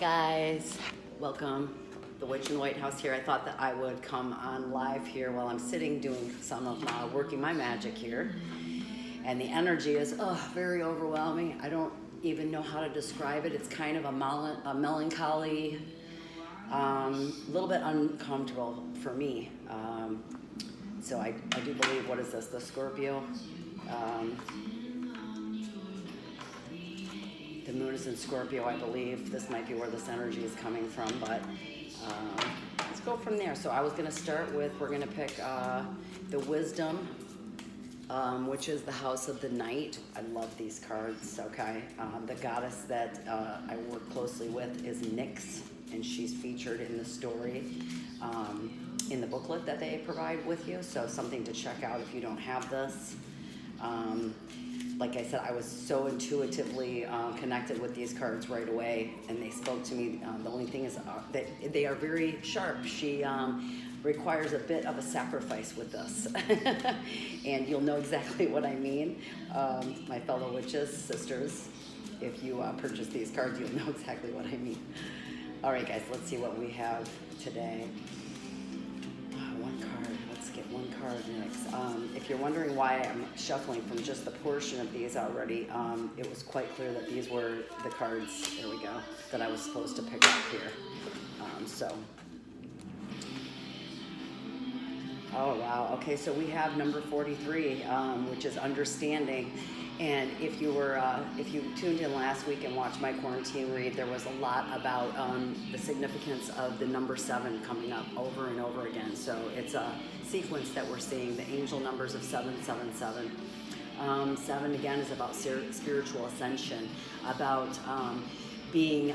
guys, welcome. The Witch in the White House here. I thought that I would come on live here while I'm sitting doing some of working my magic here, and the energy is very overwhelming. I don't even know how to describe it. It's kind of a melancholy, little bit uncomfortable for me. So I do believe, what is this, the Scorpio? The moon is in Scorpio, I believe. This might be where this energy is coming from, but let's go from there. So I was going to start with, we're going to pick the Wisdom, which is the House of the Night. I love these cards, okay? The goddess that I work closely with is Nyx, and she's featured in the story in the booklet that they provide with you, so something to check out if you don't have this. Like I said, I was so intuitively connected with these cards right away, and they spoke to me. The only thing is that they are very sharp. She requires a bit of a sacrifice with this, and you'll know exactly what I mean. My fellow witches, sisters, if you purchase these cards, you'll know exactly what I mean. All right, guys, let's see what we have today. One card. Let's get one card next. If you're wondering why I'm shuffling from just the portion of these already, it was quite clear that these were the cards, there we go, that I was supposed to pick up here. Oh wow, okay, so we have number 43, which is understanding. And if you tuned in last week and watched my quarantine read, there was a lot about the significance of the number 7 coming up over and over again. So it's a sequence that we're seeing, the angel numbers of 777. 7 again is about spiritual ascension, about being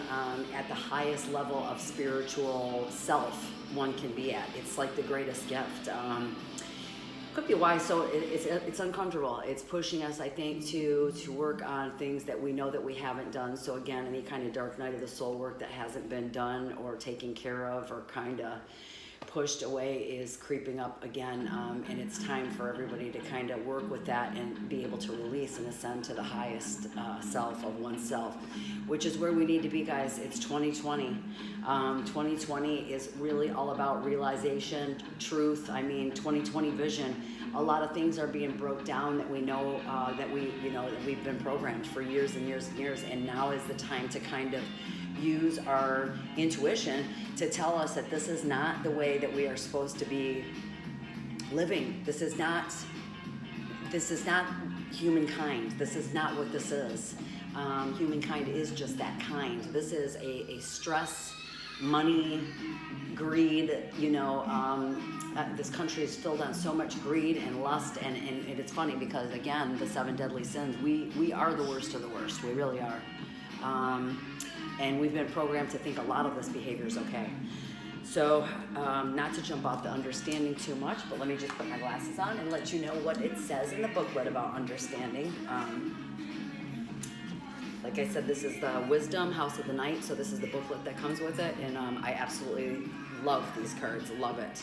at the highest level of spiritual self one can be at. It's like the greatest gift. Could be why. So it's uncomfortable. It's pushing us, I think, to work on things that we know that we haven't done. So again, any kind of dark night of the soul work that hasn't been done or taken care of or kind of pushed away is creeping up again, and it's time for everybody to kind of work with that and be able to release and ascend to the highest self of oneself, which is where we need to be, guys. It's 2020. 2020 is really all about realization, truth. I mean, 2020 vision. A lot of things are being broke down that we know that we've been programmed for years and years and years, and now is the time to kind of use our intuition to tell us that this is not the way that we are supposed to be living. This is not humankind. This is not what this is. Humankind is just that kind. This is a stress, money, greed, this country is filled on so much greed and lust, and it's funny because, again, the 7 deadly sins, we are the worst of the worst. We really are. And we've been programmed to think a lot of this behavior is okay. So, not to jump off the understanding too much, but let me just put my glasses on and let you know what it says in the booklet about understanding. Like I said, this is the Wisdom, House of the Night, so this is the booklet that comes with it, and I absolutely love these cards, love it.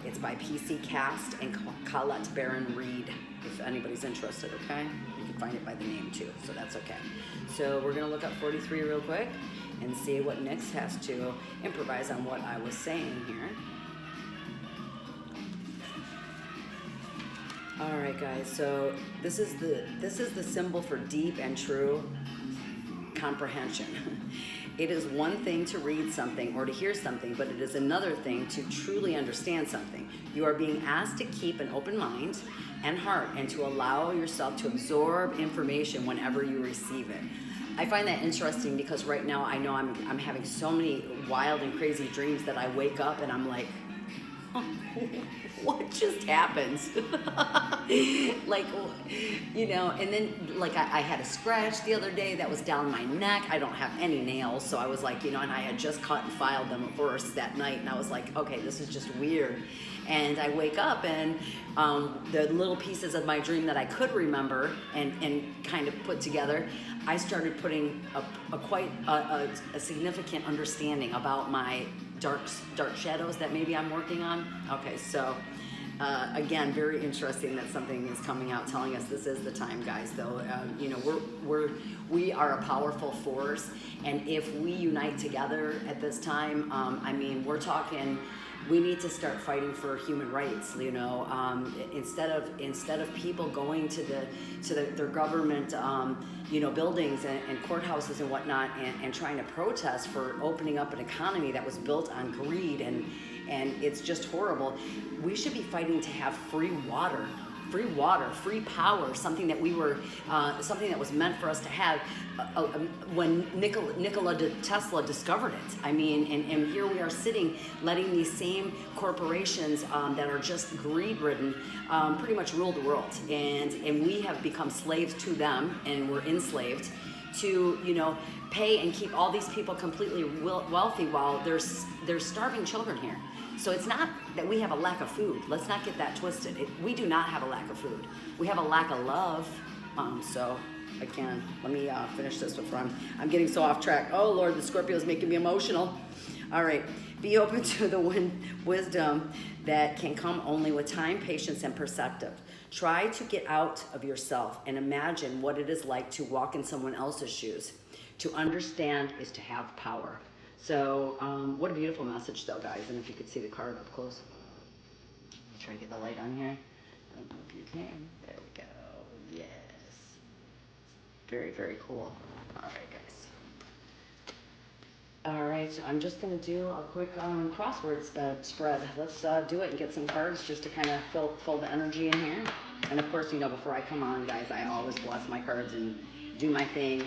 It's by PC Cast and Colette Baron Reed, if anybody's interested, okay? You can find it by the name too, so that's okay. So we're gonna look up 43 real quick and see what Nyx has to improvise on what I was saying here. All right, guys, so this is the symbol for deep and true comprehension. It is one thing to read something or to hear something, but it is another thing to truly understand something. You are being asked to keep an open mind and heart and to allow yourself to absorb information whenever you receive it. I find that interesting because right now I know I'm having so many wild and crazy dreams that I wake up and I'm like, what just happened? Like, and then like I had a scratch the other day that was down my neck. I don't have any nails, so I was like, and I had just cut and filed them first that night, and I was like, okay, this is just weird. And I wake up and the little pieces of my dream that I could remember and kind of put together, I started putting quite a significant understanding about my dark shadows that maybe I'm working on. Okay, so again, very interesting that something is coming out telling us this is the time, guys. Though, you know, we are a powerful force, and if we unite together at this time, I mean, we're talking. We need to start fighting for human rights. You know, instead of people going to their government, you know, buildings and courthouses and whatnot, and trying to protest for opening up an economy that was built on greed and it's just horrible. We should be fighting to have free water, free power, something that we were, something that was meant for us to have when Nikola Tesla discovered it. I mean, and here we are sitting, letting these same corporations that are just greed-ridden pretty much rule the world, and we have become slaves to them, and we're enslaved to, you know, pay and keep all these people completely wealthy while there's starving children here. So it's not that we have a lack of food. Let's not get that twisted. We do not have a lack of food. We have a lack of love. So again, let me finish this before I'm getting so off track. Oh Lord, the Scorpio is making me emotional. All right, be open to the wisdom that can come only with time, patience, and perspective. Try to get out of yourself and imagine what it is like to walk in someone else's shoes. To understand is to have power. So, what a beautiful message, though, guys. And if you could see the card up close. Try to get the light on here. I don't know if you can. There we go. Yes. Very, very cool. All right, guys. All right, so I'm just going to do a quick crossword spread. Let's do it and get some cards just to kind of fill the energy in here. And, of course, you know, before I come on, guys, I always bless my cards and do my thing.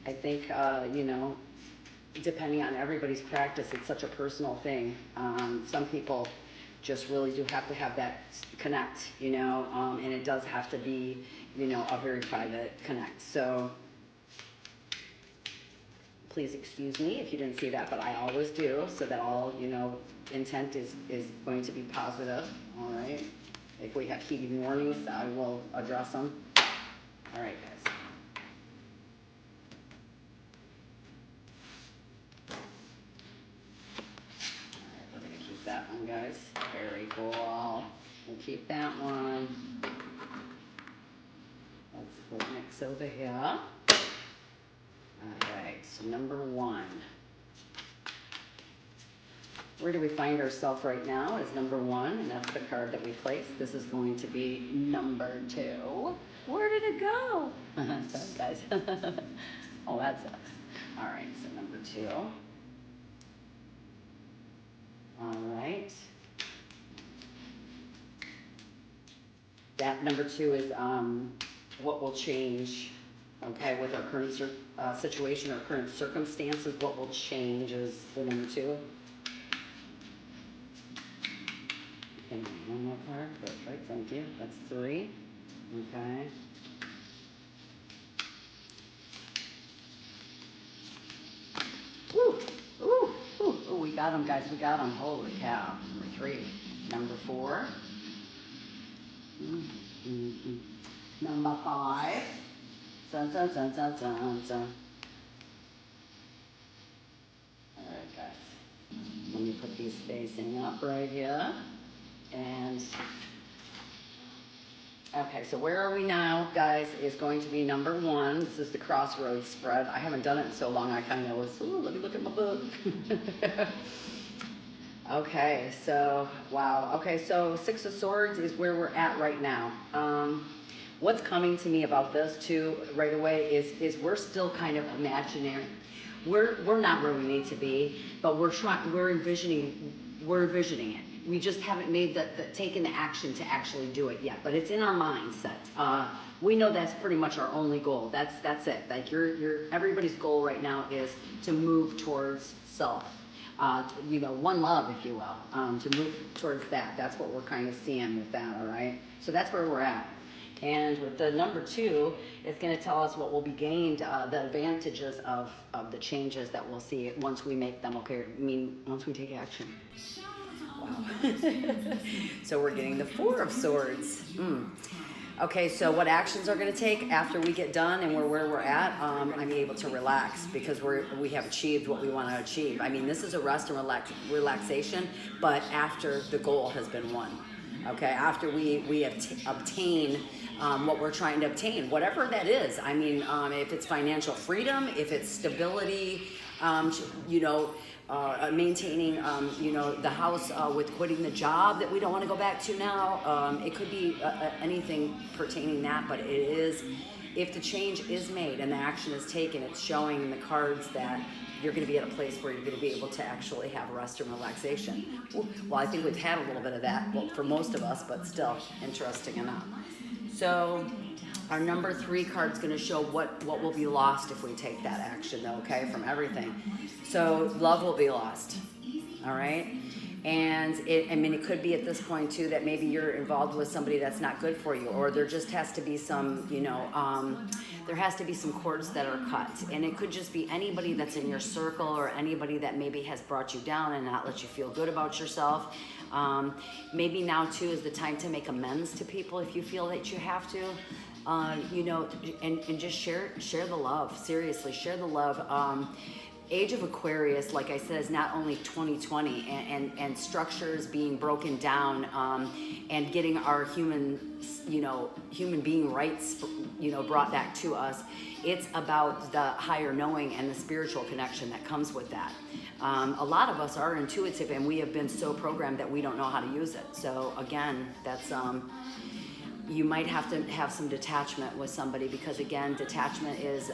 I think, you know, depending on everybody's practice, it's such a personal thing. Some people just really do have to have that connect, you know, and it does have to be, you know, a very private connect. So please excuse me if you didn't see that, but I always do, so that all, you know, intent is going to be positive, all right? If we have heating warnings, I will address them. All right, guys. That one, guys. Very cool. We'll keep that one. Let's put next over here. Alright, so number 1. Where do we find ourselves right now is number 1, and that's the card that we placed. This is going to be number 2. Where did it go? Sorry, guys. Oh, that's it. Alright, so number 2. All right. That number 2 is what will change, okay, with our current situation or current circumstances. What will change is the number 2. Okay, one more card. Perfect, thank you. That's 3. Okay. Woo! Ooh! Ooh! Ooh! We got them, guys. We got them. Holy cow! Number 3. Number 4. Number 5. Dun, dun, dun, dun, dun, dun. All right, guys. Let me put these facing up right here. And okay, so where are we now, guys, is going to be number 1. This is the crossroads spread. I haven't done it in so long, I kind of was, ooh, let me look at my book. Okay, so, wow. Okay, so 6 of Swords is where we're at right now. What's coming to me about this, too, right away, is we're still kind of imaginary. We're not where we need to be, but we're envisioning it. We just haven't made taken the action to actually do it yet, but it's in our mindset. We know that's pretty much our only goal. That's it. Like everybody's goal right now is to move towards self. You know, one love, if you will, to move towards that. That's what we're kind of seeing with that, all right? So that's where we're at. And with the number 2, it's going to tell us what will be gained, the advantages of the changes that we'll see once we make them, okay? I mean, once we take action. Wow. So we're getting the 4 of Swords. Okay, so what actions are going to take after we get done and we're where we're at? I'm able to relax because we have achieved what we want to achieve. I mean, this is a rest and relaxation, but after the goal has been won. Okay, after we have obtained what we're trying to obtain, whatever that is. I mean, if it's financial freedom, if it's stability, maintaining, the house with quitting the job that we don't want to go back to now. It could be anything pertaining that, but it is, if the change is made and the action is taken, it's showing in the cards that you're going to be at a place where you're going to be able to actually have rest and relaxation. Well, I think we've had a little bit of that, well, for most of us, but still interesting enough. So our number 3 card is going to show what will be lost if we take that action, though, okay, from everything. So love will be lost, all right? And it could be at this point, too, that maybe you're involved with somebody that's not good for you, or there just has to be some, there has to be some cords that are cut. And it could just be anybody that's in your circle or anybody that maybe has brought you down and not let you feel good about yourself. Maybe now, too, is the time to make amends to people if you feel that you have to. And just share the love. Seriously, share the love. Age of Aquarius, like I said, is not only 2020 and structures being broken down and getting our human being rights, brought back to us. It's about the higher knowing and the spiritual connection that comes with that. A lot of us are intuitive, and we have been so programmed that we don't know how to use it. So again, that's you might have to have some detachment with somebody, because again, detachment is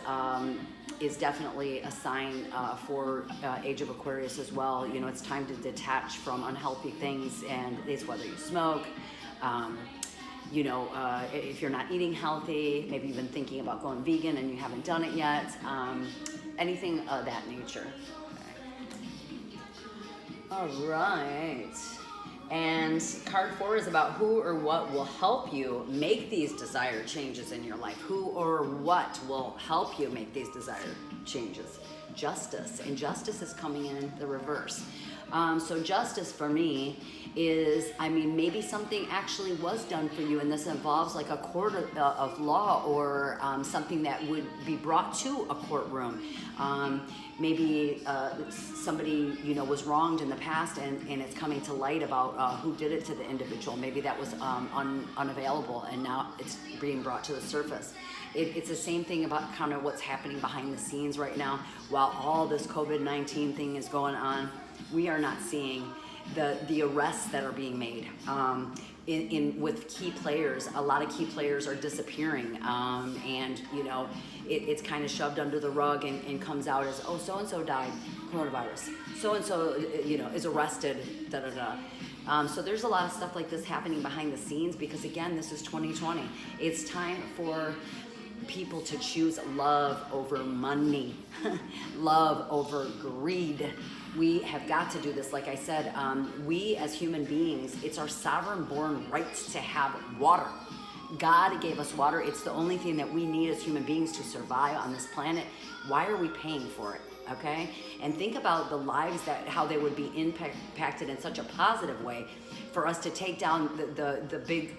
definitely a sign for Age of Aquarius as well. It's time to detach from unhealthy things, and it's whether you smoke, if you're not eating healthy, maybe you've been thinking about going vegan and you haven't done it yet, anything of that nature. All right. And card 4 is about who or what will help you make these desired changes in your life. Who or what will help you make these desired changes? Justice. And justice is coming in the reverse. So justice for me is, maybe something actually was done for you, and this involves like a court of law, or something that would be brought to a courtroom. Maybe somebody was wronged in the past, and it's coming to light about who did it to the individual. Maybe that was unavailable, and now it's being brought to the surface. It's the same thing about kind of what's happening behind the scenes right now. While all this COVID-19 thing is going on, we are not seeing the arrests that are being made. With key players, a lot of key players are disappearing, and it's kind of shoved under the rug and comes out as, oh, so and so died, coronavirus. So and so is arrested. Da da da. So there's a lot of stuff like this happening behind the scenes, because again, this is 2020. It's time for people to choose love over money, love over greed. We have got to do this. Like I said, we as human beings, it's our sovereign born right to have water. God gave us water. It's the only thing that we need as human beings to survive on this planet. Why are we paying for it? Okay? And think about the lives, how they would be impacted in such a positive way for us to take down the big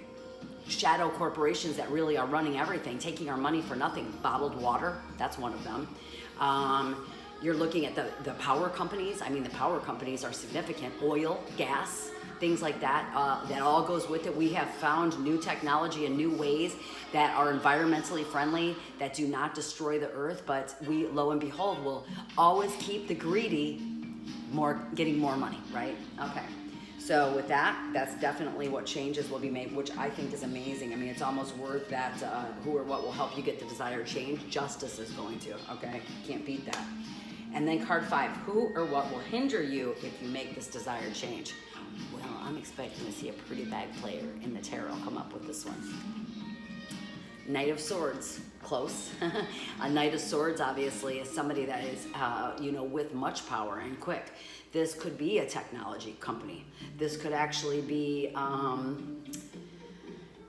shadow corporations that really are running everything, taking our money for nothing. Bottled water, that's one of them. You're looking at the power companies. The power companies are significant. Oil, gas, things like that. That all goes with it. We have found new technology and new ways that are environmentally friendly, that do not destroy the earth, but we, lo and behold, will always keep the greedy getting more money, right? Okay. So with that, that's definitely what changes will be made, which I think is amazing. It's almost worth that. Who or what will help you get the desired change? Justice is going to, okay? Can't beat that. And then card 5, who or what will hinder you if you make this desired change? Well, I'm expecting to see a pretty bad player in the tarot come up with this one. Knight of Swords, close. A Knight of Swords, obviously, is somebody that is, with much power and quick. This could be a technology company. This could actually be,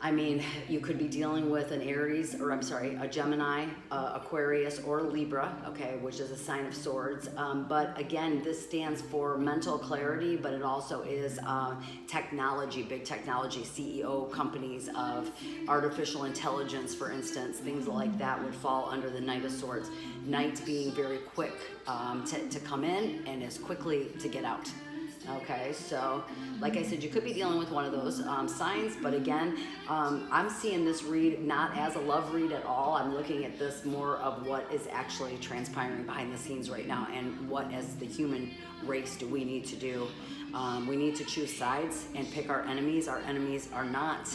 I mean, you could be dealing with an Aries, or I'm sorry, a Gemini, Aquarius, or Libra, okay, which is a sign of swords. But again, this stands for mental clarity, but it also is technology, big technology, CEO companies of artificial intelligence, for instance, things like that would fall under the Knight of Swords. Knight being very quick to come in and as quickly to get out. Okay, so like I said, you could be dealing with one of those signs, but again, I'm seeing this read not as a love read at all. I'm looking at this more of what is actually transpiring behind the scenes right now, and what as the human race do we need to do. We need to choose sides and pick our enemies. Our enemies are not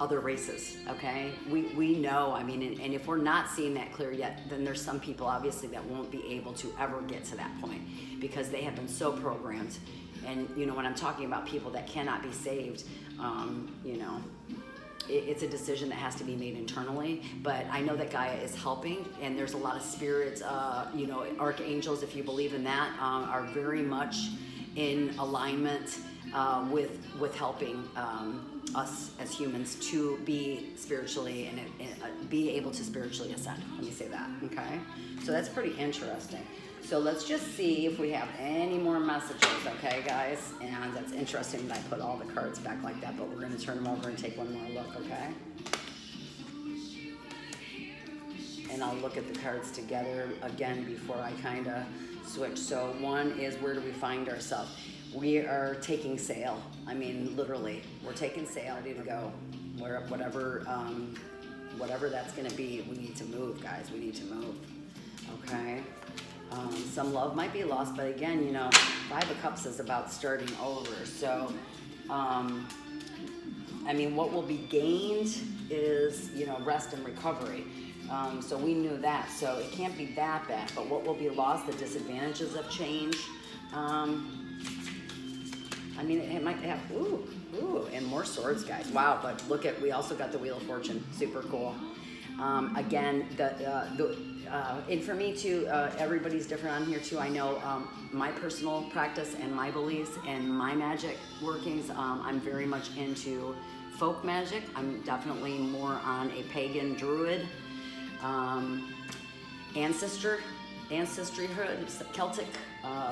other races, okay? We know, I mean, and if we're not seeing that clear yet, then there's some people obviously that won't be able to ever get to that point because they have been so programmed. And you know, when I'm talking about people that cannot be saved, you know, it's a decision that has to be made internally. But I know that Gaia is helping, and there's a lot of spirits, you know, archangels, if you believe in that, are very much in alignment with helping us as humans to be spiritually and be able to spiritually ascend. Let me say that, okay? So that's pretty interesting. So let's just see if we have any more messages, okay, guys? And that's interesting that I put all the cards back like that, but we're going to turn them over and take one more look, okay? And I'll look at the cards together again before I kind of switch. So one is, where do we find ourselves? We are taking sail. I mean, literally, we're taking sail, ready to go. Whatever that's going to be, we need to move, guys. We need to move, okay? Some love might be lost, but again, you know, Five of Cups is about starting over. So, I mean, what will be gained is, you know, rest and recovery. So we knew that, so it can't be that bad. But what will be lost, the disadvantages of change. I mean, it might have, ooh, and more swords, guys. Wow, but look at, we also got the Wheel of Fortune. Super cool. Again, and for me too, everybody's different on here too. I know my personal practice and my beliefs and my magic workings, I'm very much into folk magic. I'm definitely more on a pagan druid, ancestryhood, Celtic.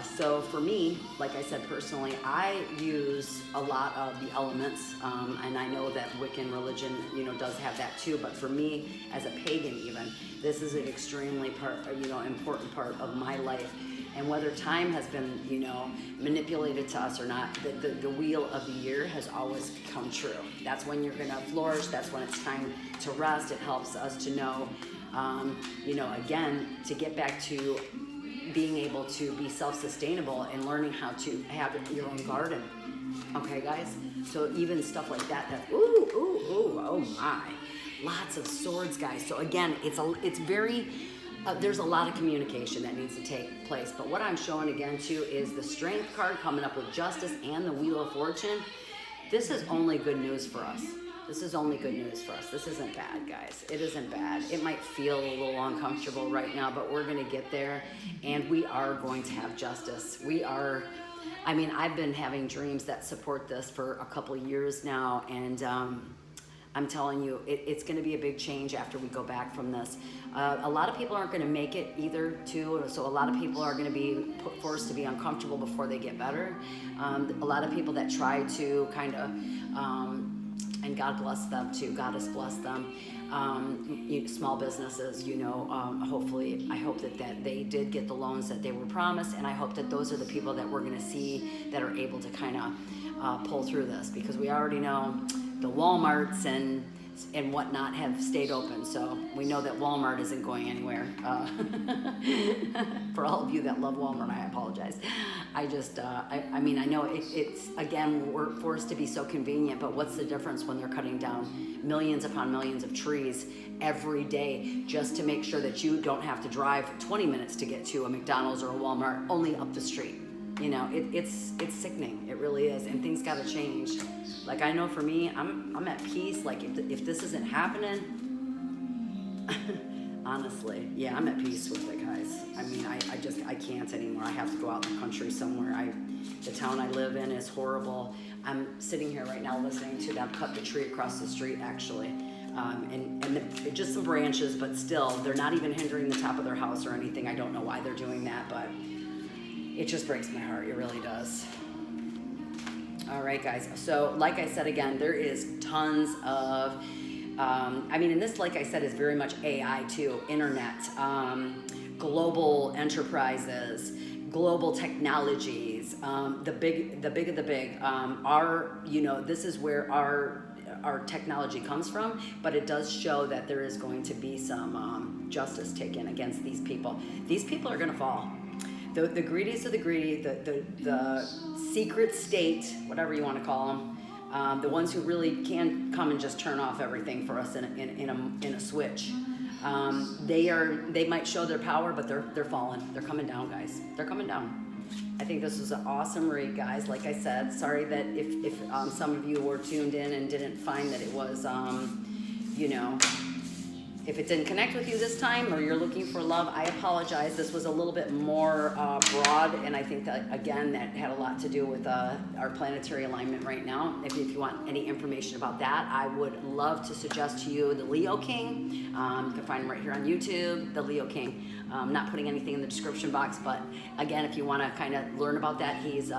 So for me, like I said, personally, I use a lot of the elements, and I know that Wiccan religion, you know, does have that too. But for me, as a pagan, even this is an extremely important part of my life. And whether time has been, you know, manipulated to us or not, the wheel of the year has always come true. That's when you're gonna flourish. That's when it's time to rest. It helps us to know, you know, again, to get back to being able to be self-sustainable and learning how to have your own garden. Okay, guys? So even stuff like that, oh my. Lots of swords, guys. So again, it's very, there's a lot of communication that needs to take place. But what I'm showing again too is the Strength card coming up with Justice and the Wheel of Fortune. This is only good news for us. This is only good news for us. This isn't bad, guys. It isn't bad. It might feel a little uncomfortable right now, but we're going to get there, and we are going to have justice. We are, I mean, I've been having dreams that support this for a couple of years now, and I'm telling you, it's going to be a big change after we go back from this. A lot of people aren't going to make it either, too, so a lot of people are going to be forced to be uncomfortable before they get better. A lot of people that try to kind of... and God bless them too. God has blessed them. Small businesses, you know, hopefully, I hope that they did get the loans that they were promised, and I hope that those are the people that we're going to see that are able to kind of pull through this, because we already know the Walmarts and whatnot have stayed open, so we know that Walmart isn't going anywhere. For all of you that love Walmart, I apologize. I mean, I know it's, again, we're forced to be so convenient, but what's the difference when they're cutting down millions upon millions of trees every day just to make sure that you don't have to drive 20 minutes to get to a McDonald's or a Walmart, only up the street? You know, it's sickening. It really is, and things got to change. Like, I know for me, I'm at peace. Like, if this isn't happening, honestly, yeah, I'm at peace with it, guys. I mean, I can't anymore. I have to go out in the country somewhere. The town I live in is horrible. I'm sitting here right now listening to them cut the tree across the street, actually. Just some branches, but still, they're not even hindering the top of their house or anything. I don't know why they're doing that, but it just breaks my heart. It really does. All right, guys. So, like I said again, there is tons of, and this, like I said, is very much AI too, internet, global enterprises, global technologies, the big of the big. This is where our technology comes from, but it does show that there is going to be some justice taken against these people. These people are going to fall. The greediest of the greedy, the secret state, whatever you want to call them, the ones who really can come and just turn off everything for us in a switch. They might show their power, but they're falling. They're coming down, guys. They're coming down. I think this was an awesome read, guys. Like I said, sorry that if some of you were tuned in and didn't find that it was, if it didn't connect with you this time or you're looking for love, I apologize. This was a little bit more broad, and I think that, again, that had a lot to do with our planetary alignment right now. If you want any information about that, I would love to suggest to you the Leo King. You can find him right here on YouTube, the Leo King. I'm not putting anything in the description box, but again, if you want to kind of learn about that, he's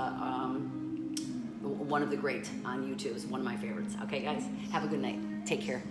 one of the great on YouTube. Is one of my favorites. Okay, guys, have a good night. Take care.